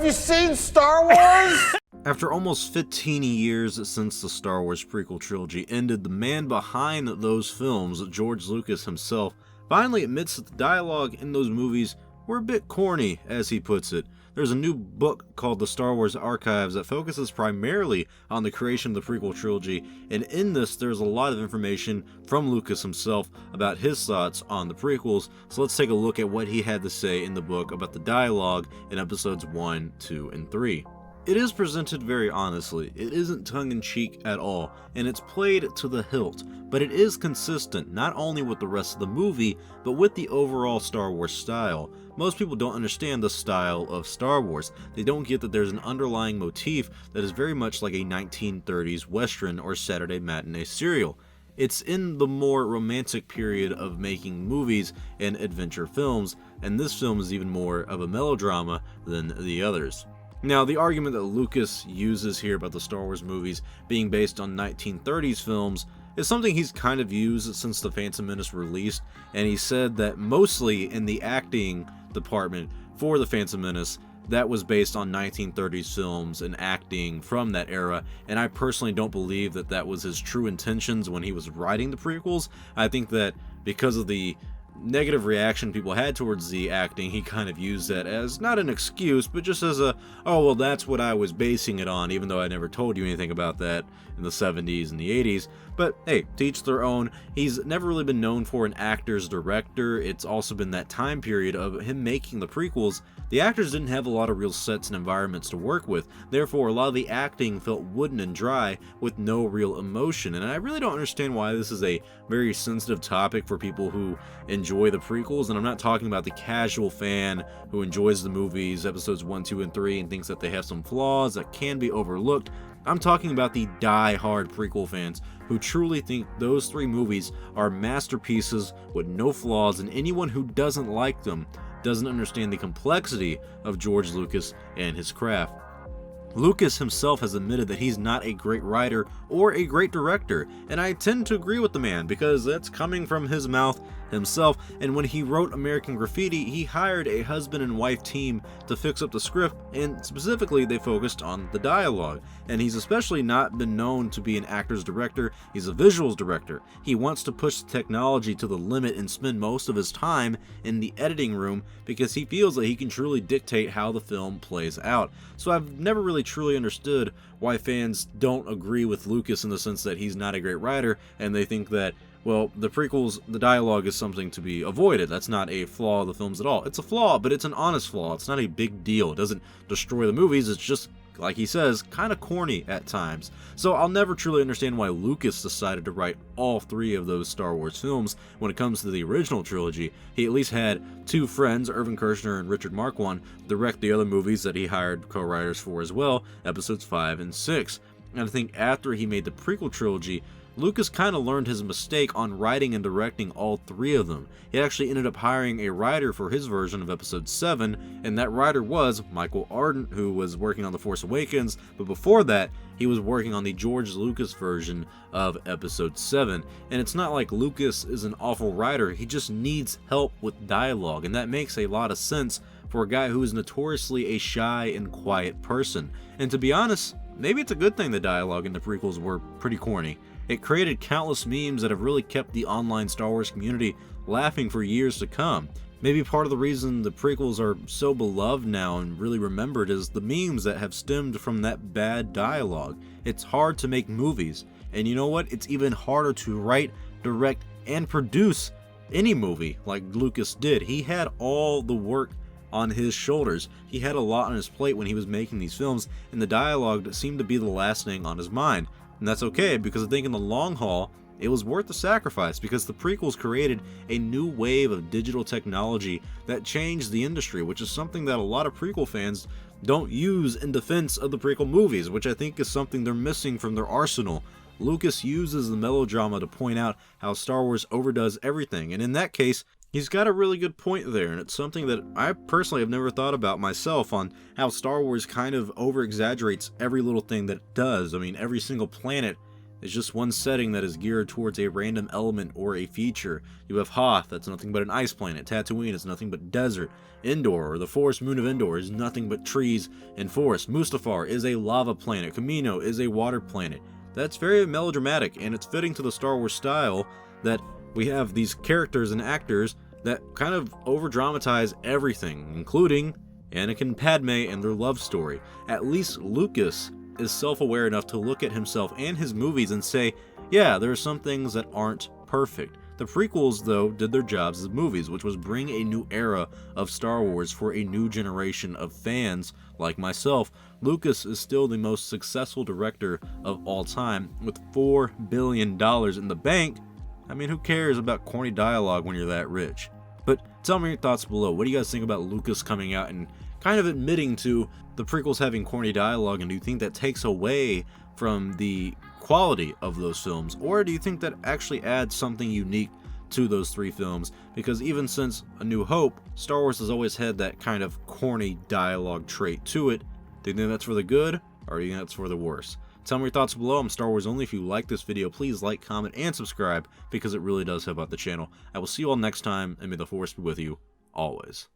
Have you seen Star Wars? After almost 15 years since the Star Wars prequel trilogy ended, the man behind those films, George Lucas himself, finally admits that the dialogue in those movies were a bit corny, as he puts it. There's a new book called The Star Wars Archives that focuses primarily on the creation of the prequel trilogy, and in this there's a lot of information from Lucas himself about his thoughts on the prequels, so let's take a look at what he had to say in the book about the dialogue in episodes 1, 2, and 3. It is presented very honestly, it isn't tongue-in-cheek at all, and it's played to the hilt, but it is consistent not only with the rest of the movie, but with the overall Star Wars style. Most people don't understand the style of Star Wars. They don't get that there's an underlying motif that is very much like a 1930s Western or Saturday matinee serial. It's in the more romantic period of making movies and adventure films, and this film is even more of a melodrama than the others. Now, the argument that Lucas uses here about the Star Wars movies being based on 1930s films is something he's kind of used since The Phantom Menace released, and he said that mostly in the acting department for The Phantom Menace, that was based on 1930s films and acting from that era, and I personally don't believe that that was his true intentions when he was writing the prequels. I think that because of the negative reaction people had towards the acting, he kind of used that as not an excuse, but just as a, oh well, that's what I was basing it on, even though I never told you anything about that in the 70s and the 80s. But hey, to each their own. He's never really been known for an actor's director. It's also been that time period of him making the prequels. The actors didn't have a lot of real sets and environments to work with, therefore a lot of the acting felt wooden and dry with no real emotion, and I really don't understand why this is a very sensitive topic for people who enjoy the prequels, and I'm not talking about the casual fan who enjoys the movies, episodes 1, 2, and 3, and thinks that they have some flaws that can be overlooked. I'm talking about the die-hard prequel fans who truly think those 3 movies are masterpieces with no flaws, and anyone who doesn't like them doesn't understand the complexity of George Lucas and his craft. Lucas himself has admitted that he's not a great writer or a great director, and I tend to agree with the man because that's coming from his mouth himself. And when he wrote American Graffiti, he hired a husband and wife team to fix up the script, and specifically they focused on the dialogue. And he's especially not been known to be an actor's director, he's a visuals director. He wants to push the technology to the limit and spend most of his time in the editing room because he feels that he can truly dictate how the film plays out. So I've never really truly understood why fans don't agree with Lucas in the sense that he's not a great writer, and they think that, well, the prequels, the dialogue is something to be avoided. That's not a flaw of the films at all. It's a flaw, but it's an honest flaw. It's not a big deal. It doesn't destroy the movies. It's just, like he says, kind of corny at times. So I'll never truly understand why Lucas decided to write all 3 of those Star Wars films. When it comes to the original trilogy, he at least had 2 friends, Irvin Kershner and Richard Marquand, direct the other movies that he hired co-writers for as well, episodes 5 and 6. And I think after he made the prequel trilogy, Lucas kind of learned his mistake on writing and directing all 3 of them. He actually ended up hiring a writer for his version of episode 7, and that writer was Michael Arden, who was working on The Force Awakens, but before that, he was working on the George Lucas version of episode 7. And it's not like Lucas is an awful writer, he just needs help with dialogue, and that makes a lot of sense for a guy who is notoriously a shy and quiet person. And to be honest, maybe it's a good thing the dialogue in the prequels were pretty corny. It created countless memes that have really kept the online Star Wars community laughing for years to come. Maybe part of the reason the prequels are so beloved now and really remembered is the memes that have stemmed from that bad dialogue. It's hard to make movies, and you know what? It's even harder to write, direct, and produce any movie like Lucas did. He had all the work on his shoulders. He had a lot on his plate when he was making these films, and the dialogue seemed to be the last thing on his mind. And that's okay, because I think in the long haul, it was worth the sacrifice, because the prequels created a new wave of digital technology that changed the industry, which is something that a lot of prequel fans don't use in defense of the prequel movies, which I think is something they're missing from their arsenal. Lucas uses the melodrama to point out how Star Wars overdoes everything, and in that case, he's got a really good point there, and it's something that I personally have never thought about myself, on how Star Wars kind of over-exaggerates every little thing that it does. I mean, every single planet is just one setting that is geared towards a random element or a feature. You have Hoth, that's nothing but an ice planet. Tatooine is nothing but desert. Endor, or the forest moon of Endor, is nothing but trees and forest. Mustafar is a lava planet. Kamino is a water planet. That's very melodramatic, and it's fitting to the Star Wars style that we have these characters and actors that kind of over-dramatize everything, including Anakin and Padme and their love story. At least Lucas is self-aware enough to look at himself and his movies and say, yeah, there are some things that aren't perfect. The prequels, though, did their jobs as movies, which was bring a new era of Star Wars for a new generation of fans like myself. Lucas is still the most successful director of all time, with $4 billion in the bank. I mean, who cares about corny dialogue when you're that rich? But tell me your thoughts below. What do you guys think about Lucas coming out and kind of admitting to the prequels having corny dialogue, and do you think that takes away from the quality of those films, or do you think that actually adds something unique to those three films? Because even since A New Hope, Star Wars has always had that kind of corny dialogue trait to it. Do you think that's for the good, or do you think that's for the worse? Tell me your thoughts below. I'm Star Wars Only. If you like this video, please like, comment, and subscribe, because it really does help out the channel. I will see you all next time, and may the Force be with you always.